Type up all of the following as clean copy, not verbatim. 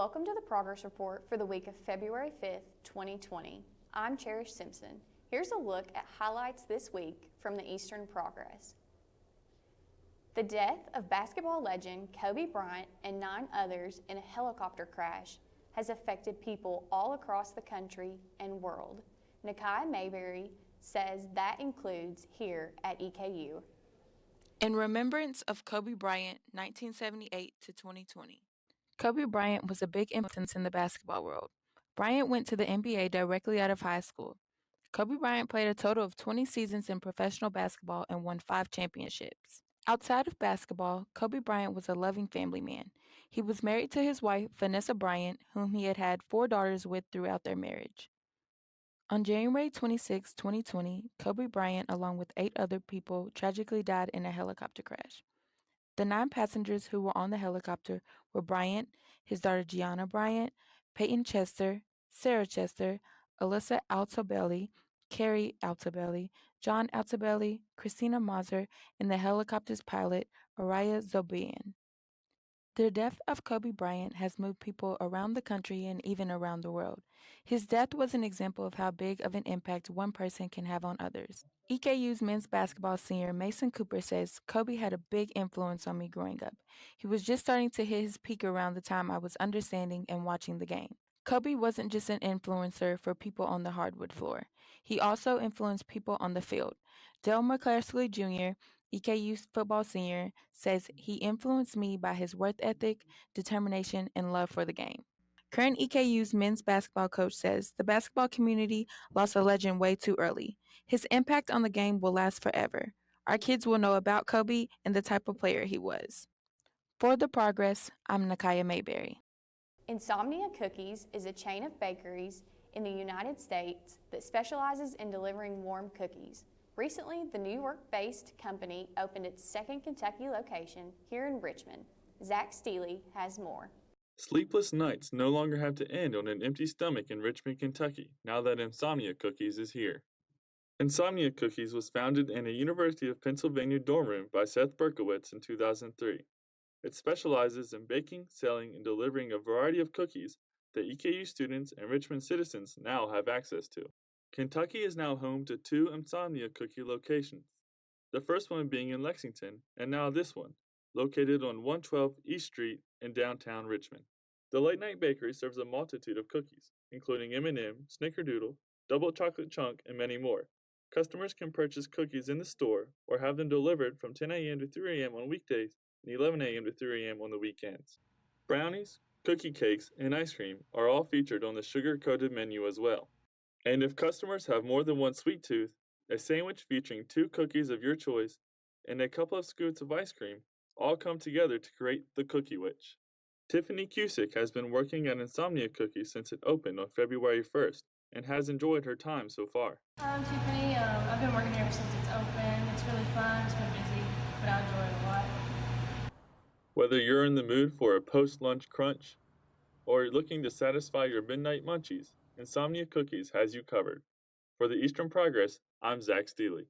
Welcome to the Progress Report for the week of February 5th, 2020. I'm Cherish Simpson. Here's a look at highlights this week from the Eastern Progress. The death of basketball legend Kobe Bryant and 9 others in a helicopter crash has affected people all across the country and world. Nakia Mayberry says that includes here at EKU. In remembrance of Kobe Bryant, 1978 to 2020. Kobe Bryant was a big influence in the basketball world. Bryant went to the NBA directly out of high school. Kobe Bryant played a total of 20 seasons in professional basketball and won 5 championships. Outside of basketball, Kobe Bryant was a loving family man. He was married to his wife, Vanessa Bryant, whom he had had 4 daughters with throughout their marriage. On January 26, 2020, Kobe Bryant, along with 8 other people, tragically died in a helicopter crash. The 9 passengers who were on the helicopter were Bryant, his daughter Gianna Bryant, Peyton Chester, Sarah Chester, Alyssa Altobelli, Carrie Altobelli, John Altobelli, Christina Mazur, and the helicopter's pilot, Araya Zobayan. The death of Kobe Bryant has moved people around the country and even around the world. His death was an example of how big of an impact one person can have on others. EKU's men's basketball senior Mason Cooper says, Kobe had a big influence on me growing up. He was just starting to hit his peak around the time I was understanding and watching the game. Kobe wasn't just an influencer for people on the hardwood floor. He also influenced people on the field. Dale McCleskey Jr., EKU's football senior, says he influenced me by his work ethic, determination, and love for the game. Current EKU's men's basketball coach says the basketball community lost a legend way too early. His impact on the game will last forever. Our kids will know about Kobe and the type of player he was. For The Progress, I'm Nakia Mayberry. Insomnia Cookies is a chain of bakeries in the United States that specializes in delivering warm cookies. Recently, the New York-based company opened its second Kentucky location here in Richmond. Zach Steele has more. Sleepless nights no longer have to end on an empty stomach in Richmond, Kentucky, now that Insomnia Cookies is here. Insomnia Cookies was founded in a University of Pennsylvania dorm room by Seth Berkowitz in 2003. It specializes in baking, selling, and delivering a variety of cookies that EKU students and Richmond citizens now have access to. Kentucky is now home to 2 Insomnia Cookie locations, the first one being in Lexington, and now this one, located on 112 East Street in downtown Richmond. The late-night bakery serves a multitude of cookies, including M&M, Snickerdoodle, Double Chocolate Chunk, and many more. Customers can purchase cookies in the store or have them delivered from 10 a.m. to 3 a.m. on weekdays and 11 a.m. to 3 a.m. on the weekends. Brownies, cookie cakes, and ice cream are all featured on the sugar-coated menu as well. And if customers have more than one sweet tooth, a sandwich featuring 2 cookies of your choice and a couple of scoops of ice cream all come together to create the Cookie Witch. Tiffany Cusick has been working at Insomnia Cookies since it opened on February 1st and has enjoyed her time so far. I'm Tiffany. I've been working here since it's open. It's really fun. It's been busy, but I enjoy it a lot. Whether you're in the mood for a post-lunch crunch or looking to satisfy your midnight munchies, Insomnia Cookies has you covered. For the Eastern Progress, I'm Zach Steele.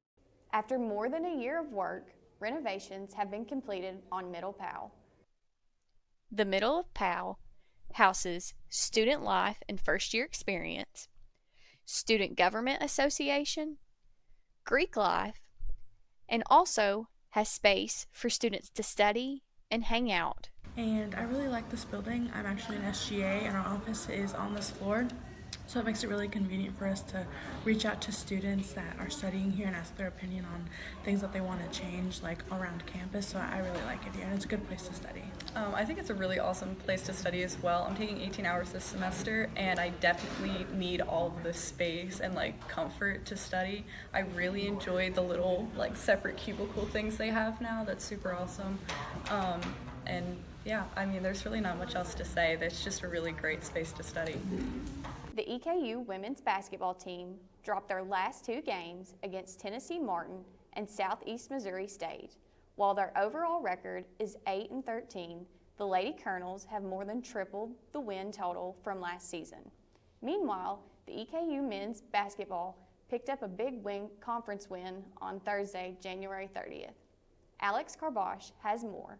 After more than a year of work, renovations have been completed on Middle Pal. The Middle of Pal houses Student Life and First Year Experience, Student Government Association, Greek Life, and also has space for students to study and hang out. And I really like this building. I'm actually an SGA and our office is on this floor. So it makes it really convenient for us to reach out to students that are studying here and ask their opinion on things that they want to change, like around campus. So I really like it here, and it's a good place to study. I think it's a really awesome place to study as well. I'm taking 18 hours this semester, and I definitely need all of the space and comfort to study. I really enjoy the little separate cubicle things they have now. That's super awesome. And yeah, there's really not much else to say. That's just a really great space to study. The EKU women's basketball team dropped their last 2 games against Tennessee Martin and Southeast Missouri State. While their overall record is 8-13, the Lady Colonels have more than tripled the win total from last season. Meanwhile, the EKU men's basketball picked up a big conference win on Thursday, January 30th. Alex Karbosh has more.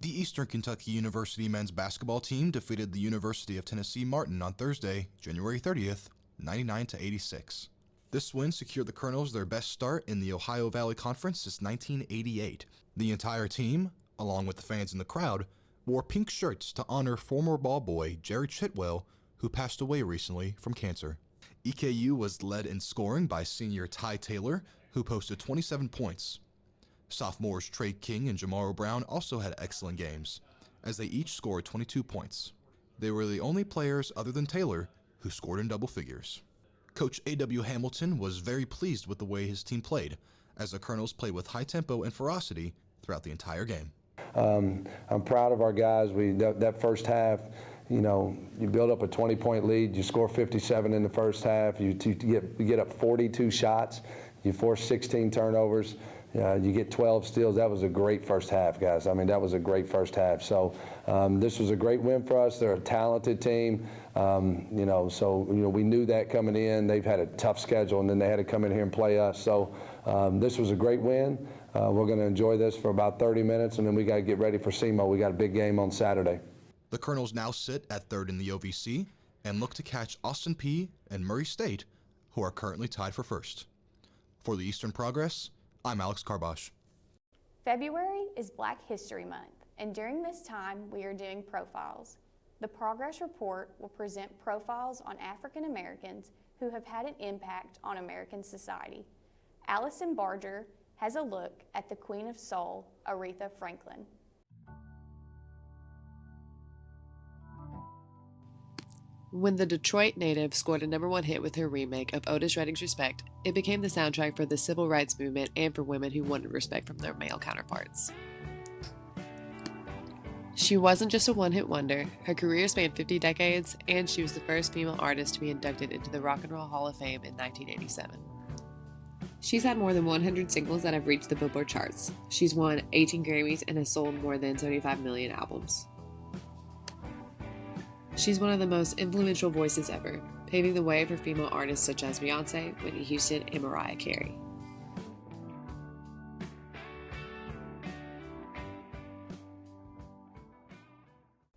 The Eastern Kentucky University men's basketball team defeated the University of Tennessee Martin on Thursday, January 30th, 99-86. This win secured the Colonels their best start in the Ohio Valley Conference since 1988. The entire team, along with the fans in the crowd, wore pink shirts to honor former ball boy Jerry Chitwell, who passed away recently from cancer. EKU was led in scoring by senior Ty Taylor, who posted 27 points. Sophomores Trey King and Jamaro Brown also had excellent games, as they each scored 22 points. They were the only players other than Taylor who scored in double figures. Coach A.W. Hamilton was very pleased with the way his team played, as the Colonels played with high tempo and ferocity throughout the entire game. I'm proud of our guys. That first half, you build up a 20-point lead, you score 57 in the first half, you get up 42 shots, you force 16 turnovers. You get 12 steals. That was a great first half, guys. I mean, that was a great first half. So this was a great win for us. They're a talented team. We knew that coming in. They've had a tough schedule, and then they had to come in here and play us. So this was a great win. We're going to enjoy this for about 30 minutes, and then we got to get ready for SEMO. We got a big game on Saturday. The Colonels now sit at third in the OVC and look to catch Austin Peay and Murray State, who are currently tied for first. For the Eastern Progress, I'm Alex Karbosh. February is Black History Month, and during this time we are doing profiles. The Progress Report will present profiles on African Americans who have had an impact on American society. Allison Barger has a look at the Queen of Soul, Aretha Franklin. When the Detroit native scored a #1 hit with her remake of Otis Redding's Respect, it became the soundtrack for the civil rights movement and for women who wanted respect from their male counterparts. She wasn't just a one-hit wonder. Her career spanned 50 decades, and she was the first female artist to be inducted into the Rock and Roll Hall of Fame in 1987. She's had more than 100 singles that have reached the Billboard charts. She's won 18 Grammys and has sold more than 75 million albums. She's one of the most influential voices ever, paving the way for female artists such as Beyonce, Whitney Houston, and Mariah Carey.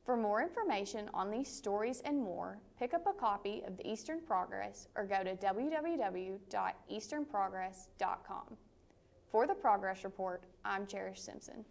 For more information on these stories and more, pick up a copy of the Eastern Progress or go to www.easternprogress.com. For the Progress Report, I'm Cherish Simpson.